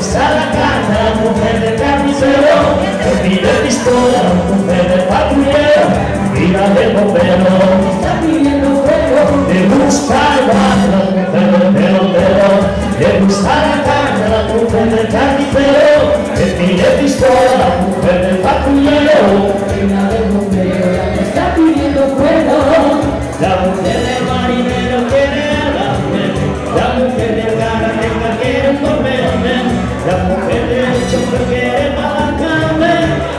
gusta la carne, la mujer del carnicero, que pide pistola, la mujer del patrullero, y la del bombero, está pidiendo fuego. Le gusta el bar, la mujer del pelotero, le gusta la carne, la mujer del carnicero, que pide pistola, la mujer del patrullero, y la del bombero, la que está pidiendo fuego. La mujer del marinero quiere hablarme, la mujer del garaneca quiere un tormento, la mujer del chofer quiere palancarme,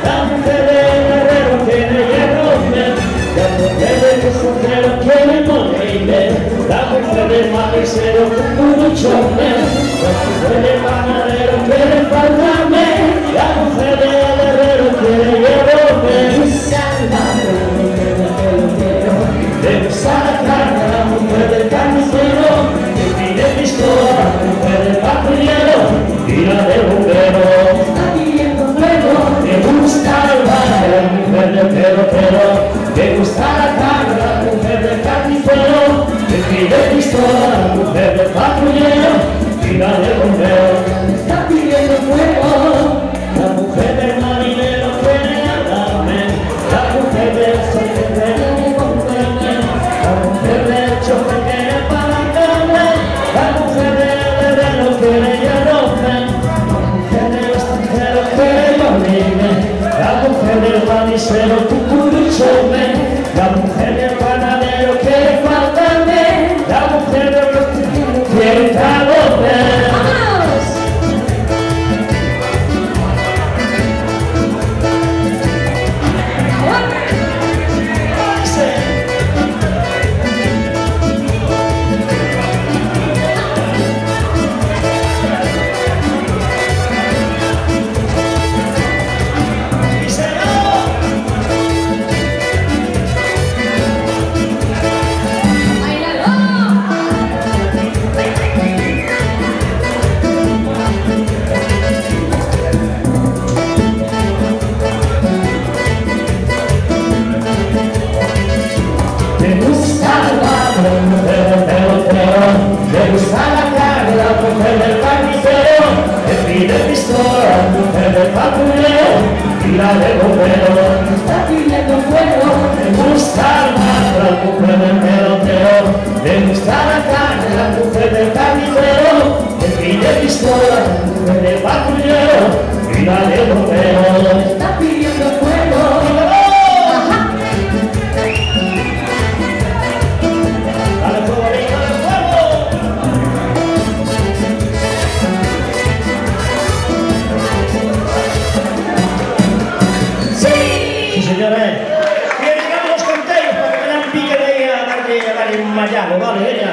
la mujer del herrero quiere hierrome, la mujer del costurero quiere morirme, la mujer del malicero un chorme, la mujer del panadero quiere faltarme, la mujer del herrero quiere hierrome. Le gusta la carne, la mujer del carnicero, que pide pistola, la mujer del patrullero, y la del bombero, está pidiendo fuego. Le gusta el bar, la mujer del pelotero, le gusta la carne, la mujer del carnicero, que pide pistola, la mujer del patrullero, y la del bombero, está pidiendo fuego. La mujer del marinero quiere hablarme, la mujer del soltero, la mujer del chofer quiere palancarme, la mujer del herrero quiere hierrome, la mujer del extranjero quiere morirme, la mujer del manicero cucuruchome, la mujer del panadero quiere faltarme, la mujer del costurero quiere calorme. Le gusta la carne, la mujer del carnicero, que pide pistola, la mujer del patrullero, y la del bombero, está pidiendo fuego. Le gusta el mar, la mujer del pelotero, le gusta la carne, la mujer del carnicero, que pide pistola, la mujer del patrullero, y la del bombero, está pidiendo fuego. Señores, y digamos los canteros para que me den pique de ahí a darle un mallado, vale, venga.